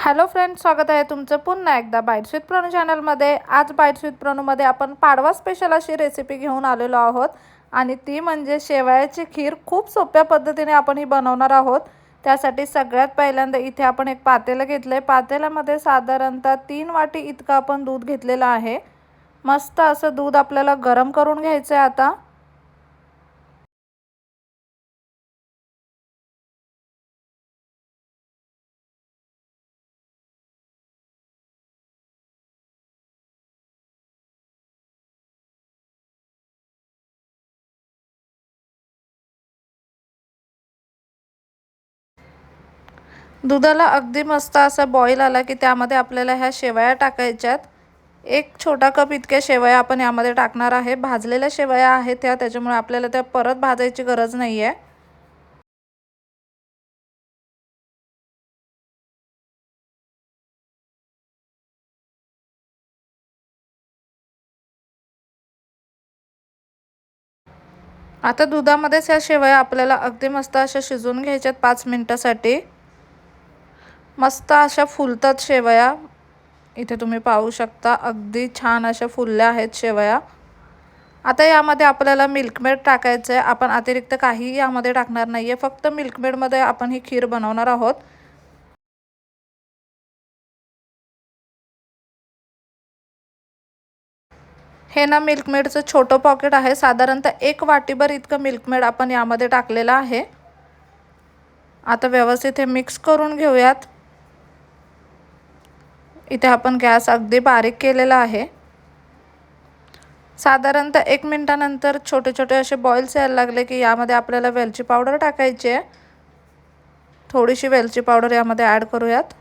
Hello friends, स्वागत आहे तुमचं पुन्हा एकदा बाईट्स विथ प्रणू चॅनलमध्ये। आज बाईट्स विथ प्रणूमध्ये आपण पाडवा स्पेशल अशी रेसिपी घेऊन आलेलो आहोत आणि ती म्हणजे शेवयाची खीर। खूप सोप्या पद्धतीने आपण ही बनवणार आहोत। त्यासाठी सगळ्यात पहिल्यांदा इथे आपण एक पातेलं घेतलंय। पातेल्यामध्ये साधारणतः 3 वाटी इतकं आपण दूध घेतलेलं आहे। मस्त असं दूध आपल्याला गरम करून घ्यायचं आहे आता। दुधाला अगदी मस्त असा बॉईल आला की त्यामध्ये आपल्याला ह्या शेवया टाकायच्यात। एक छोटा कप इतक्या शेवया आपण यामध्ये टाकणार आहे। भाजलेल्या शेवया आहेत त्या, त्याच्यामुळे आपल्याला त्या परत भाजायची गरज नाहीये। आता दुधामध्येच ह्या शेवया आपल्याला अगदी मस्त अशा शिजवून घ्यायच्यात 5 मिनिटांसाठी। मस्त अशा फुलतात शेवया। इथे तुम्ही पाहू शकता अगदी छान अशा फुलल्या आहेत शेवया। आता यामध्ये आपल्याला मिल्क मेड टाकायचं आहे। आपण अतिरिक्त काही यामध्ये टाकणार नाहीये, फक्त मिल्क मेड मध्ये आपण ही खीर बनवणार आहोत। हे ना मिल्क मेडचं छोटं पॉकेट आहे। साधारणतः 1 वाटीभर इतकं मिल्क मेड आपण यामध्ये टाकलेलं आहे। आता व्यवस्थित हे मिक्स करून घेऊयात। इथे आपण गॅस अगदी बारीक केलेला आहे। साधारणतः 1 मिनिटानंतर छोटे छोटे असे बॉइल्स यायला लागले की यामध्ये आपल्याला वेलची पावडर टाकायची आहे। थोडीशी वेलची पावडर यामध्ये ॲड करूयात।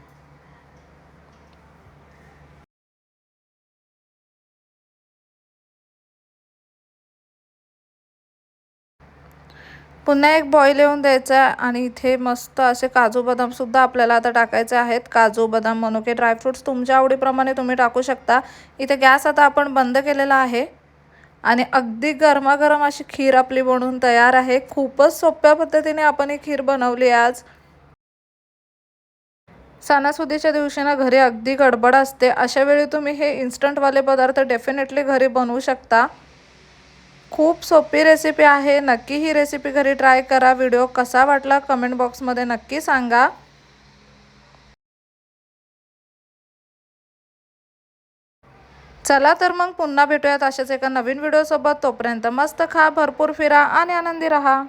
पुन्हा एक बॉईल येऊन द्यायचा आणि इथे मस्त असे काजू बदाम सुद्धा आपल्याला आता टाकायचे आहेत। काजू बदाम मनुके ड्रायफ्रुट्स तुमच्या आवडीप्रमाणे तुम्ही टाकू शकता। इथे गॅस आता आपण बंद केलेला आहे आणि अगदी गरमागरम अशी खीर आपली बनवून तयार आहे। खूपच सोप्या पद्धतीने आपण ही खीर बनवली आज। सणासुदीच्या दिवशी ना घरी अगदी गडबड असते, अशा वेळी तुम्ही हे इन्स्टंट वाले पदार्थ डेफिनेटली घरी बनवू शकता। खूप सोपी रेसिपी आहे। नक्की ही रेसिपी घरी ट्राय करा। व्हिडिओ कसा वाटला कमेंट बॉक्समध्ये नक्की सांगा। चला तर मग पुन्हा भेटूयात अशाच एका नवीन व्हिडिओ सोबत। तोपर्यंत मस्त खा, भरपूर फिरा आणि आनंदी रहा।